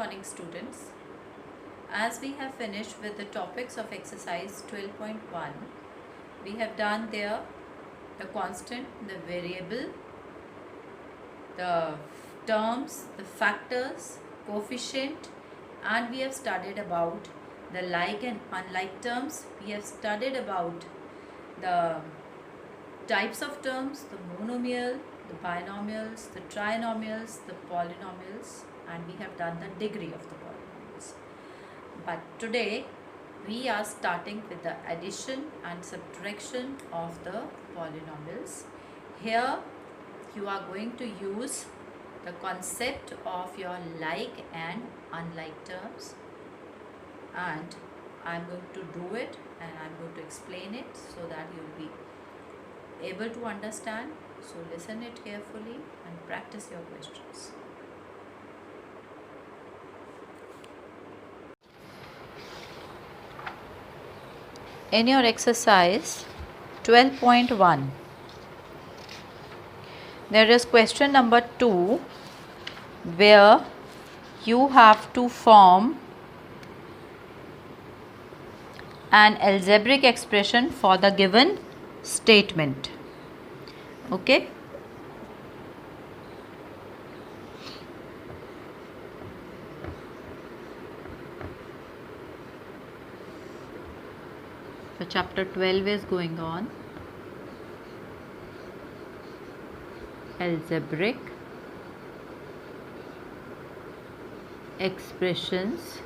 morning, students. As we have finished with the topics of exercise 12.1, we have done there the constant, the variable, the terms, the factors, coefficient, and we have studied about the like and unlike terms. We have studied about the types of terms, the monomial, the binomials, the trinomials, the polynomials, and we have done the degree of the polynomials. But today we are starting with the addition and subtraction of the polynomials. Here you are going to use the concept of your like and unlike terms, and I am going to do it and I am going to explain it so that you will be able to understand. So listen it carefully and practice your questions. In your exercise 12.1, there is question number 2 where you have to form an algebraic expression for the given statement. Okay. So chapter 12 is going on. Algebraic expressions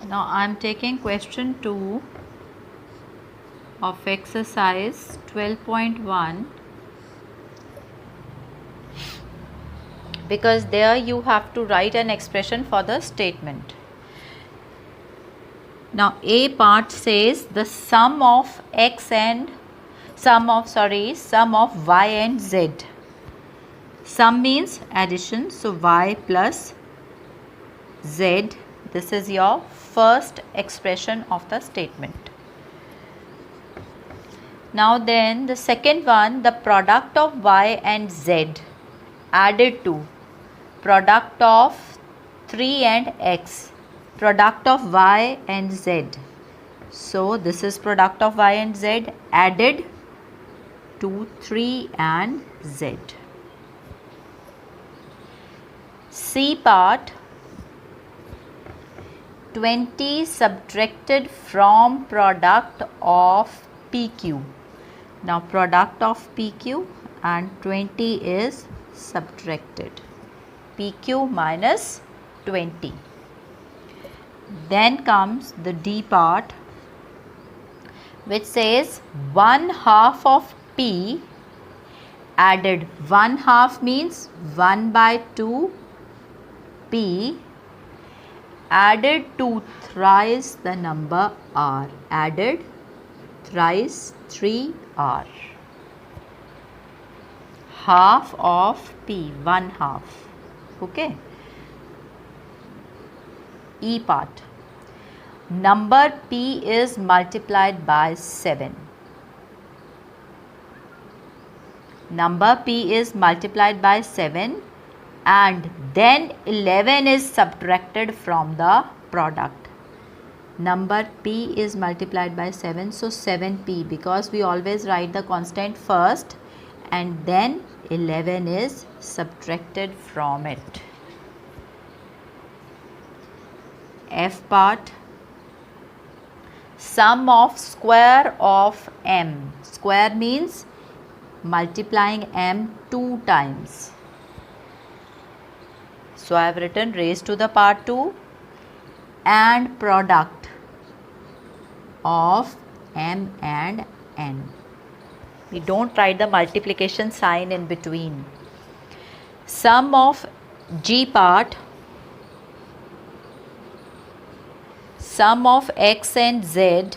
Now I am taking question 2 of exercise 12.1 because there you have to write an expression for the statement. Now A part says the sum of sum of y and z. Sum means addition, so y plus z. This is your first expression of the statement. Now then the second one, the product of y and z added to product of 3 and x, product of y and z. So this is product of y and z added to 3 and z. C part, 20 subtracted from product of PQ. Now product of PQ and 20 is subtracted. PQ minus 20. Then comes the D part, which says 1/2 of P added. 1/2 means 1/2 P added to thrice the number r, added thrice 3r. Half of P, 1/2. Okay. E part, number P is multiplied by 7. Number P is multiplied by 7 and then 11 is subtracted from the product. Number P is multiplied by 7, so 7P, because we always write the constant first and then 11 is subtracted from it. F part, sum of square of m. Square means multiplying m 2 times. So I have written raised to the power 2 and product of m and n. We don't write the multiplication sign in between. Sum of G part, sum of x and z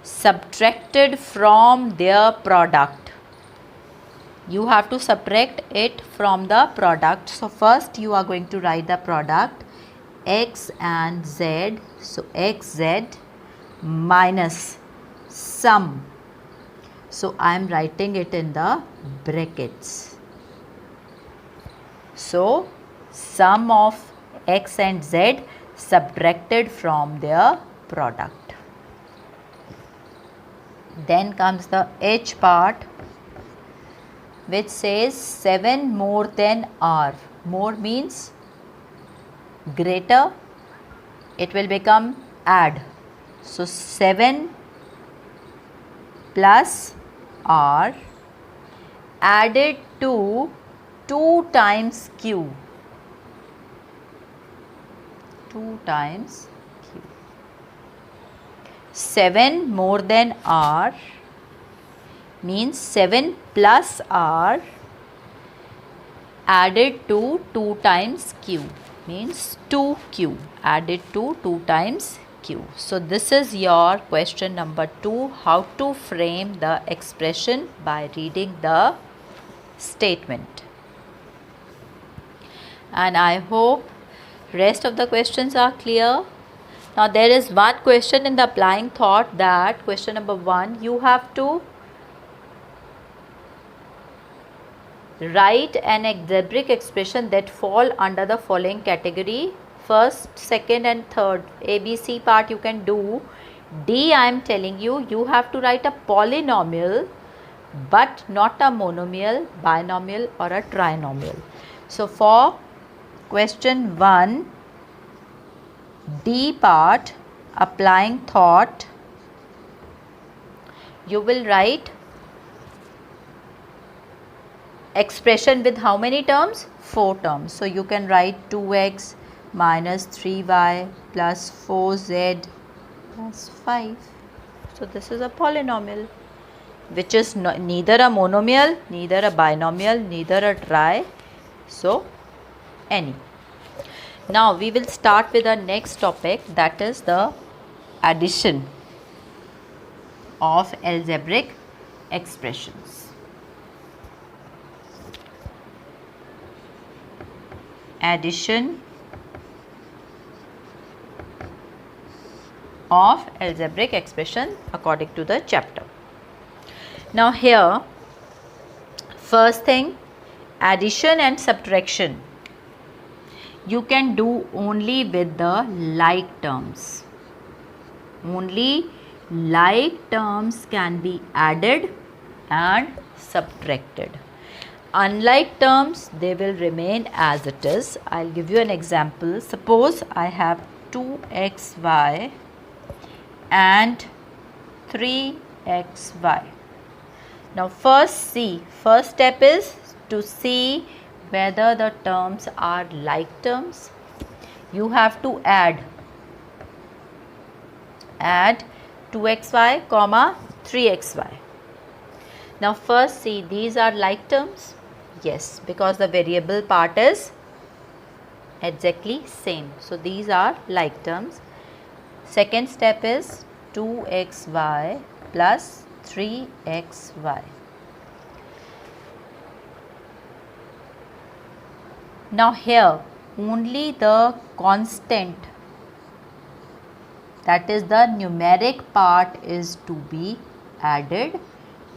subtracted from their product. You have to subtract it from the product. So first you are going to write the product x and z. So xz minus sum So I am writing it in the brackets. So sum of x and z subtracted from their product. Then comes the h part, which says 7 more than r. More means greater, it will become add. So 7 plus r added to 2 times q. 2 times q. 7 more than r means 7 plus r added to 2 times q means 2q added to 2 times q. So this is your question number 2, how to frame the expression by reading the statement. And I hope rest of the questions are clear. Now there is one question in the applying thought, that question number 1, you have to write an algebraic expression that fall under the following category. First, second and third, ABC part you can do. D, I am telling you, you have to write a polynomial but not a monomial, binomial or a trinomial. So for question 1, D part, applying thought, you will write expression with how many terms? 4 terms. So you can write 2x minus 3y plus 4z plus 5. So this is a polynomial which is neither a monomial, neither a binomial, neither a tri. So any. Now we will start with our next topic, that is the addition of algebraic expressions. Addition of algebraic expression according to the chapter. Now here, first thing, addition and subtraction you can do only with the like terms. Only like terms can be added and subtracted. Unlike terms, they will remain as it is. I'll give you an example. Suppose I have 2xy and 3xy. Now first step is to see whether the terms are like terms. You have to add 2xy comma 3xy. Now first see, these are like terms. Yes, because the variable part is exactly same. So these are like terms. Second step is 2xy plus 3xy. Now here only the constant, that is the numeric part, is to be added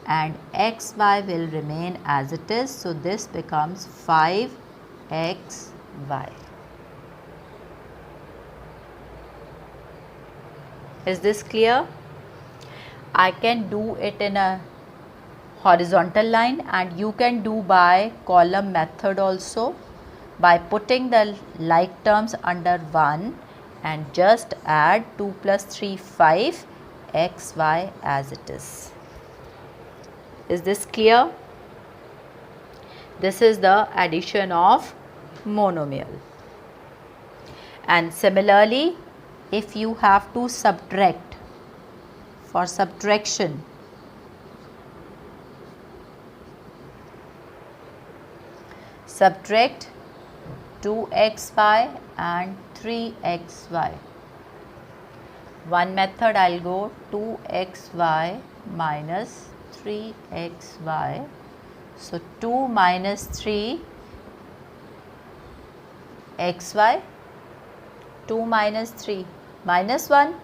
and xy will remain as it is. So this becomes 5xy. Is this clear? I can do it in a horizontal line and you can do by column method also, by putting the like terms under 1 and just add 2 plus 3 5 xy as it is. Is this clear? This is the addition of monomial. And similarly, if you have to subtract, for subtraction, subtract 2xy and 3xy. One method, I'll go 2xy minus 3xy. So 2 minus 3 xy, 2 minus 3 minus 1,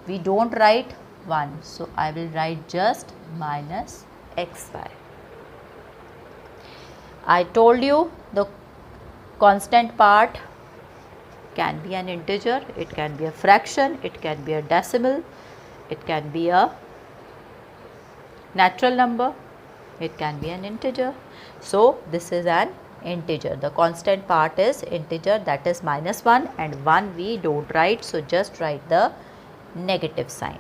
we don't write 1. So I will write just minus xy. I told you the constant part can be an integer, it can be a fraction, it can be a decimal, it can be a natural number, it can be an integer. So, this is an integer. The constant part is integer, that is -1, and 1 we don't write. So, just write the negative sign.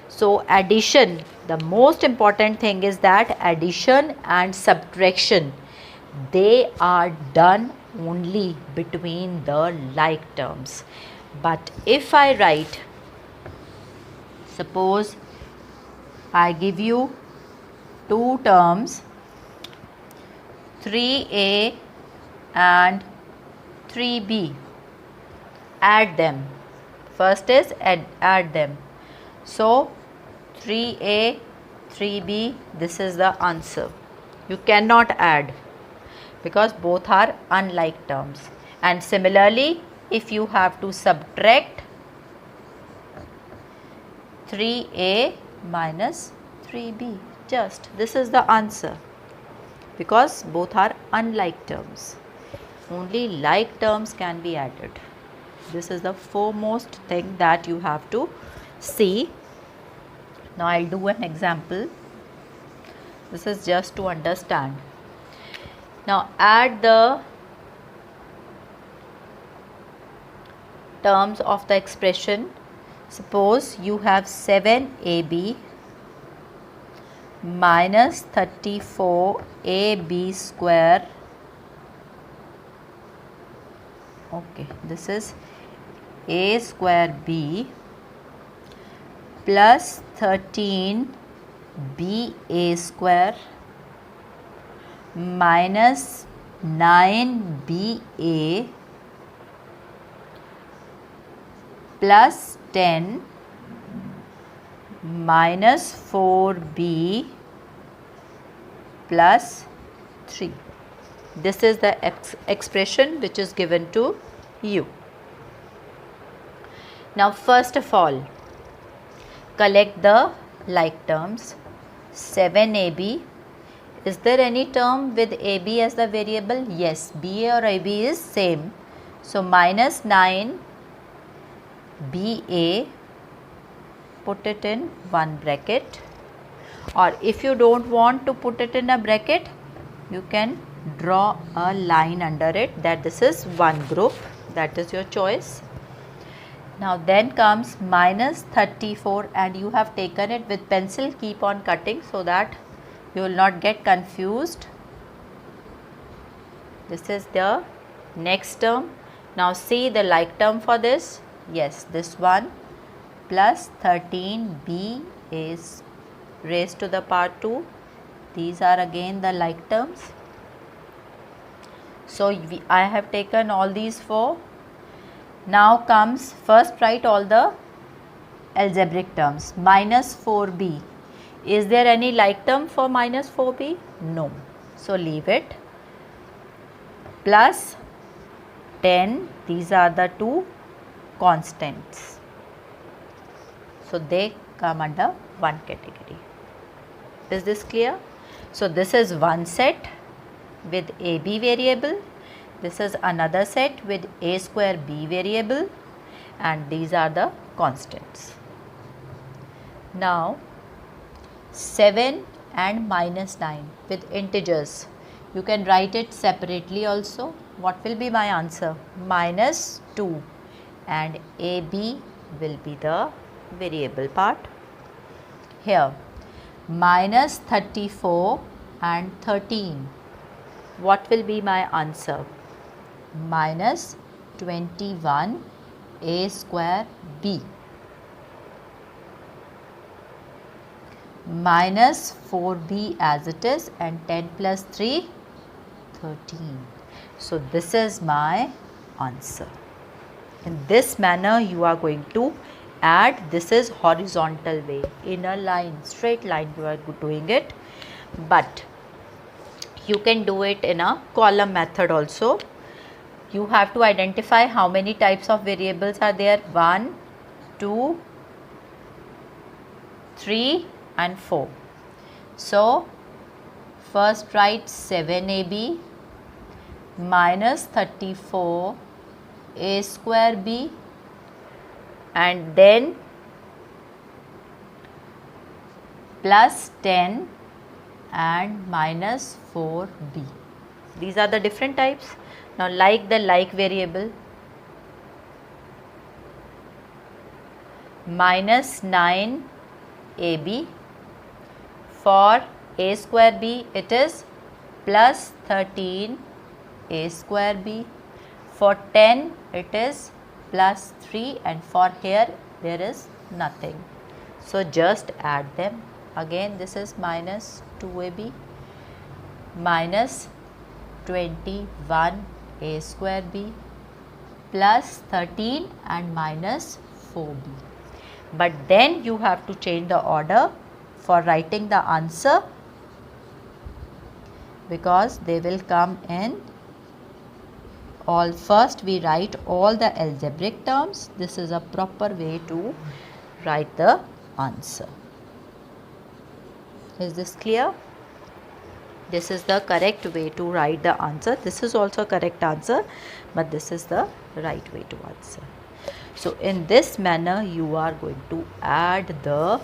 So, addition, the most important thing is that addition and subtraction, they are done only between the like terms. But if I write, suppose I give you two terms 3a and 3b, add them. First is add them. So 3a, 3b, this is the answer. You cannot add because both are unlike terms. And similarly, if you have to subtract 3a minus 3b, just this is the answer, because both are unlike terms. Only like terms can be added. This is the foremost thing that you have to see. Now I'll do an example. This is just to understand. Now add the terms of the expression. Suppose you have 7ab minus 34ab square. Okay, this is a square b plus 13ba square minus 9ba plus 10 minus 4b plus 3. This is the expression which is given to you. Now first of all, collect the like terms. 7ab, is there any term with ab as the variable? Yes, ba or ab is same. So minus 9 ba, put it in one bracket, or if you don't want to put it in a bracket, you can draw a line under it that this is one group, that is your choice. Now then comes minus 34, and you have taken it with pencil. Keep on cutting so that you will not get confused. This is the next term. Now see the like term for this. Yes, this one plus 13b is raised to the power 2. These are again the like terms. So I have taken all these four. Now comes, first write all the algebraic terms. Minus 4b. Is there any like term for minus 4b? No. So leave it. Plus 10. These are the two constants. So they come under one category. Is this clear? So this is one set with AB variable. This is another set with A square B variable, and these are the constants. Now 7 and minus 9 with integers. You can write it separately also. What will be my answer? Minus 2, and AB will be the variable part. Here minus 34 and 13. What will be my answer? Minus 21 A square B minus 4b as it is, and 10 plus 3, 13. So this is my answer. In this manner you are going to add. This is horizontal way, in a line, straight line you are doing it, but you can do it in a column method also. You have to identify how many types of variables are there. 1, 2, 3 and 4. So first write 7ab minus 34 a square b, and then plus 10 and minus 4b. These are the different types. Now like the like variable, minus 9ab, for a square b it is plus 13 a square b, for 10 it is plus 3, and for here there is nothing. So just add them. Again this is minus 2ab minus 21 a square b plus 13 and minus 4b. But then you have to change the order for writing the answer, because they will come in all. First we write all the algebraic terms. This is a proper way to write the answer. Is this clear? This is the correct way to write the answer. This is also correct answer, but this is the right way to answer. So in this manner you are going to add the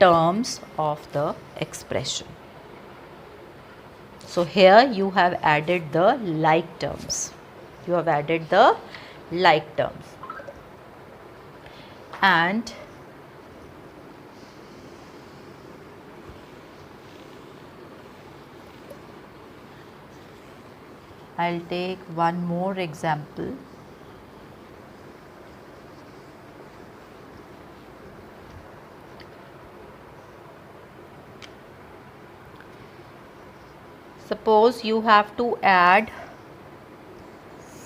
terms of the expression. So here you have added the like terms. You have added the like terms. And I'll take one more example. Suppose you have to add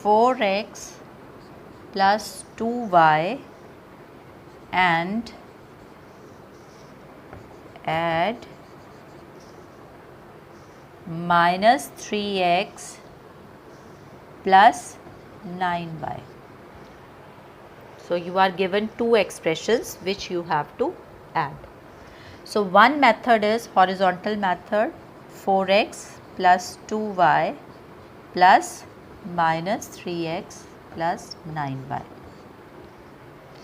4x plus 2y and add minus 3x plus 9y. So you are given two expressions which you have to add. So one method is horizontal method, 4x plus 2y plus minus 3x plus 9y.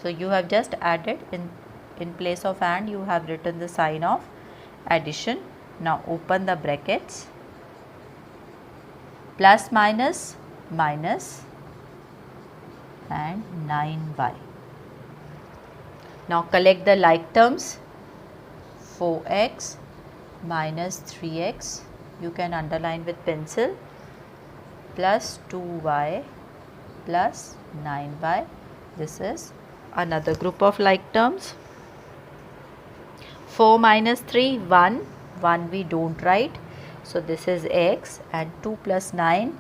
So you have just added, in place of and you have written the sign of addition. Now open the brackets, plus minus minus and 9y. Now collect the like terms. 4x minus 3x, you can underline with pencil, plus 2y plus 9y. This is another group of like terms. 4 minus 3, 1, 1 we don't write. So this is x, and 2 plus 9,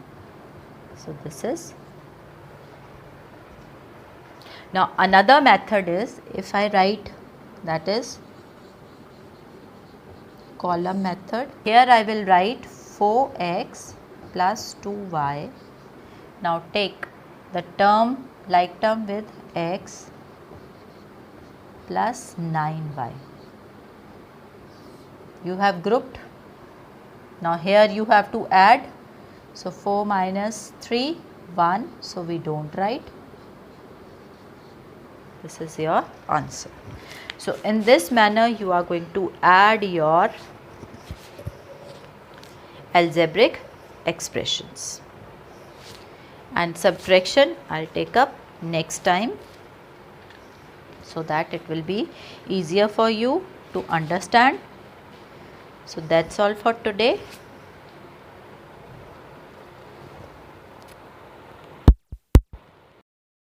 so this is. Now another method is, if I write, that is column method. Here I will write 4x plus 2y. Now take the term, like term with x plus 9y. You have grouped. Now here you have to add. So 4 minus 3, 1. So we don't write. This is your answer. So in this manner you are going to add your algebraic expressions. And subtraction I'll take up next time, so that it will be easier for you to understand. So that's all for today.